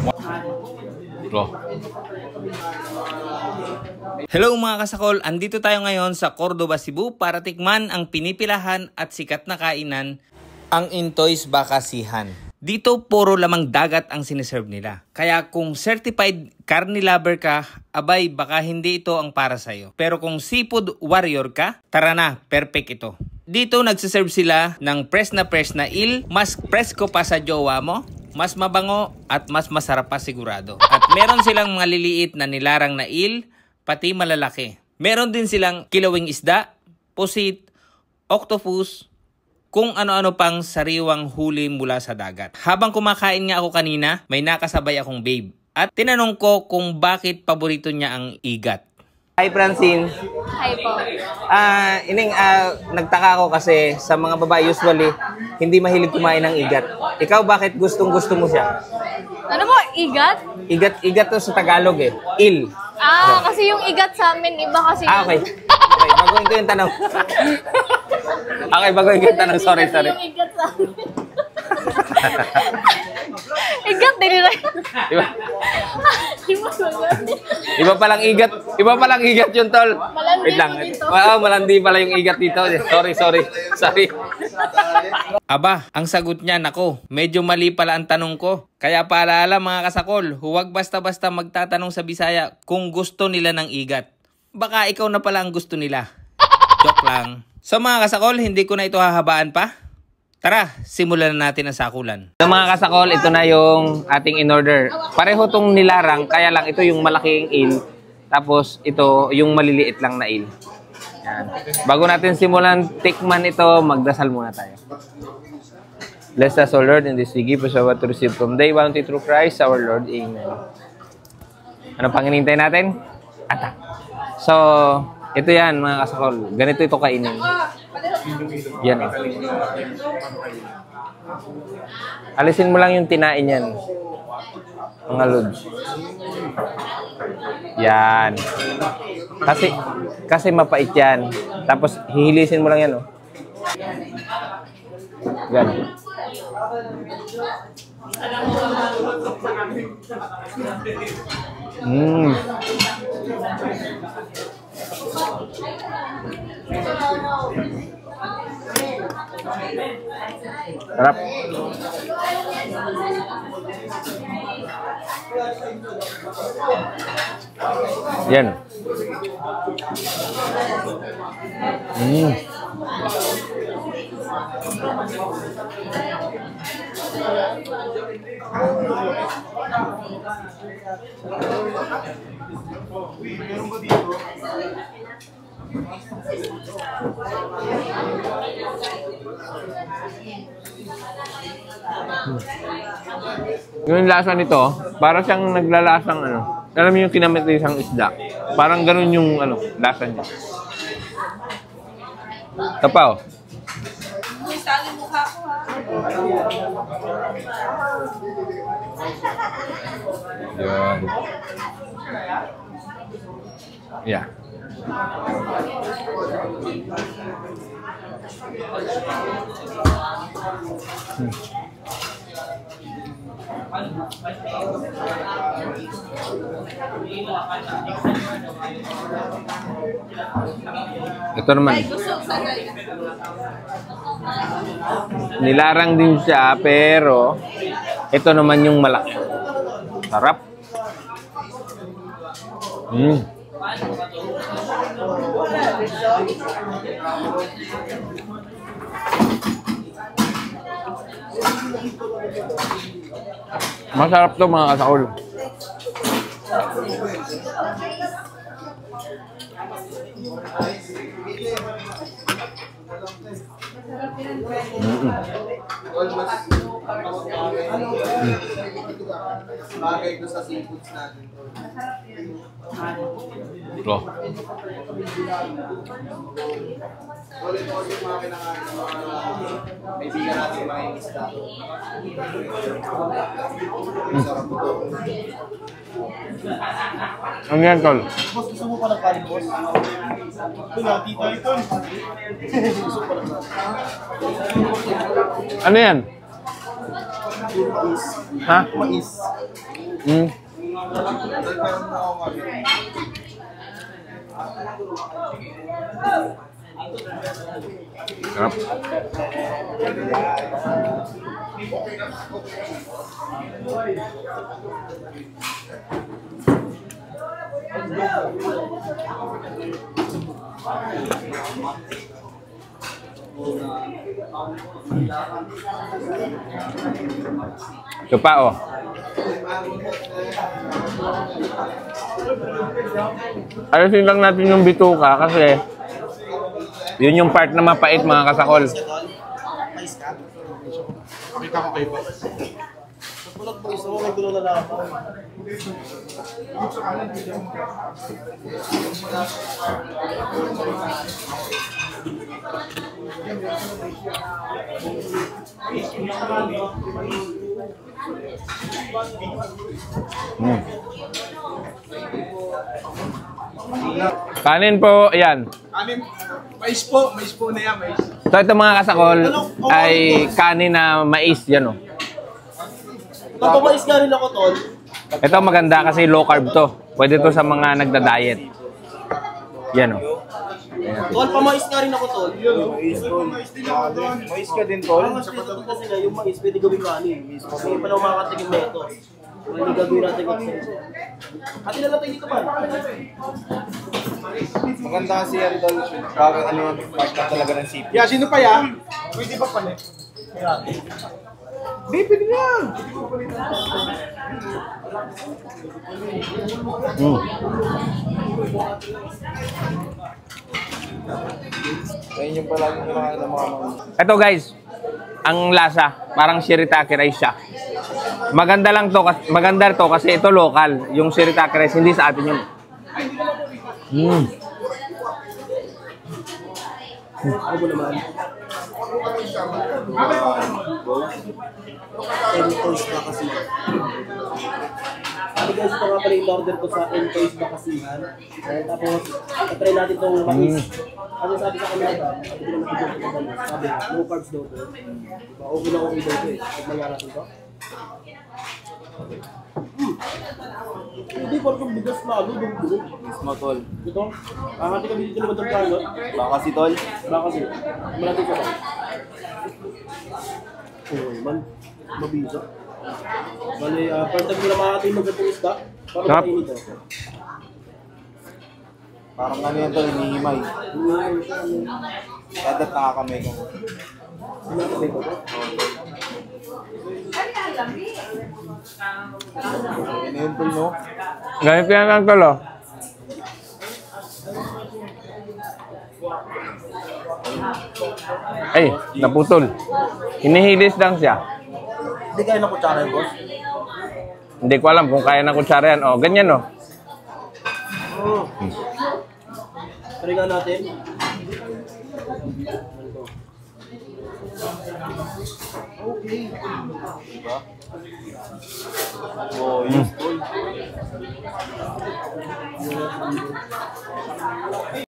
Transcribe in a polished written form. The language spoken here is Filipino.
Oh. Hello mga kasakol, andito tayo ngayon sa Cordoba, Cebu para tikman ang pinipilahan at sikat na kainan, ang Intoy's Bakasihan. Dito puro lamang dagat ang siniserve nila. Kaya kung certified carne lover ka, abay baka hindi ito ang para sa'yo. Pero kung seafood warrior ka, tara na, perfect ito. Dito nagsiserve sila ng fresh na eel, mas presko pa sa jowa mo, mas mabango at mas masarap pa sigurado. At meron silang mga liliit na nilarang na eel, pati malalaki. Meron din silang kilawing isda, pusit, octopus, kung ano-ano pang sariwang huli mula sa dagat. Habang kumakain nga ako kanina, may nakasabay akong babe. At tinanong ko kung bakit paborito niya ang igat. Hi Francine. Hi po. Nagtaka ako kasi sa mga babae usually, hindi mahilig kumain ng igat. Ikaw bakit gustong-gusto mo siya? Ano po? Igat? Igat to sa Tagalog eh. Il. Kasi yung igat sa amin, iba kasi yun. Okay. Baguhin ko yung tanong. Baguhin ko yung tanong. Sorry. Yung igat sa amin. Igat din nila. Iba palang igat yun, tol. Malandi Wait lang. dito. Malandi pala yung igat dito. Sorry. Aba, ang sagot niya, nako, medyo mali pala ang tanong ko. Kaya paalala mga kasakol, huwag basta-basta magtatanong sa Bisaya kung gusto nila ng igat. Baka ikaw na pala ang gusto nila. Joke lang. So mga kasakol, hindi ko na ito hahabaan pa. Tara, simulan na natin ang sakulan. So mga kasakol, ito na yung ating in-order. Pareho tong nilarang, kaya lang ito yung malaking eel. Tapos ito yung maliliit lang na eel. Yan. Bago natin simulan tikman ito, magdasal muna tayo. Bless us, O Lord, in this we give us what to receive from day bounty through Christ, our Lord. Amen. Ano pang hinihintay natin? Ata. So, ito yan mga kasakol. Ganito ito kainin. Yan. Alisin mo lang yung tinain yan. Mga lods. Yan. Kasi mapait yan. Tapos hihilisin mo lang yan, oh. Yan. Sarap. Yan. Yung lasa nito, para siyang naglalasang ano. Alam mo yung kinamitisang isda. Parang ganun yung ano, lasa niya. Tapaw. Sali mukha ko ha. Yan. Yeah. Ito naman. Nilarang din siya, pero ito naman yung malaki. Sarap. Masarap to mga kasakol. Bagay ito sa seafoods natin. Bro. Ulit ko kasi mga kinakain ng mga kaibigan natin mga isda. Sarap ito. Ano yan, tol? Boss, gusto mo pa ng kanin, boss? Wala, tita ito. Gusto pa ng kanin. Ano yan? Mais. Ha? Mais. Mm. Sarap. Ito pa, oh. Ayusin lang natin yung bituka kasi yun yung part na mapait, mga kasakol. Pakita ko kayo ba? Pulot mo gusto mo, may gulo na lang ako. Kanin po, ayan. Kanin, mais po na yan, mais. So ito mga kasakol ay kanin na mais, yan oh. Papamais nga rin ako, Tol. Ito maganda kasi low carb to. Pwede to sa mga nagda-diet. Yan oh. Tol, pamais nga rin ako, Tol. Mais, Tol. Mais ka din, Tol. Ang mas pito kasi nga, yung mais, pwede gawin kanin. Kasi pa lang makakatigim na ito. Pwede gagawin natin kasi. Ati na natin dito ba? Maganda kasi yan, Tol. Bakit ano yung part na talaga ng CP? Yeah, sino pa yan? Pwede ba palit? Di, pwede na. Ayun yung palagi kailangan ng mga mga... Ito guys, ang lasa, parang shirataki rice siya. Maganda lang to, maganda to kasi ito local. Yung shirataki rice, hindi sa atin yun. Ano mo naman? Entoys na kasi. Sabi guys, ito nga pala yung order ko sa Entoys na kasihan. Tapos, try natin itong mais. Kasi sabi sa kanila ba, sabi, no carbs daw po. Diba, okay na okay daw po eh. Tignan nga natin ito. Hindi, parang bigas lalo, dugo. Mismo, Tol. Ito, hati kami dito naman itong karot. Baka si Tol. Baka kasi, malati ka ba? Oo, man, mabisa. Bale, part time ko na makakatay magandang isda. Para Sarap. makain ito. Parang ano yan, Tol, hinihimay. Dadat nakakamay ko. Sinakabay ko ba? Ano yun, Tol, no? Ganito yan lang tol oh. Ay, naputol. Hinihilis lang siya. Hindi kaya na kutsara yung boss. Hindi ko alam kung kaya ng kutsara yan. Oh, ganyan oh. Oo. Try nga natin. Okay. Diba? Oh, yun, Tol.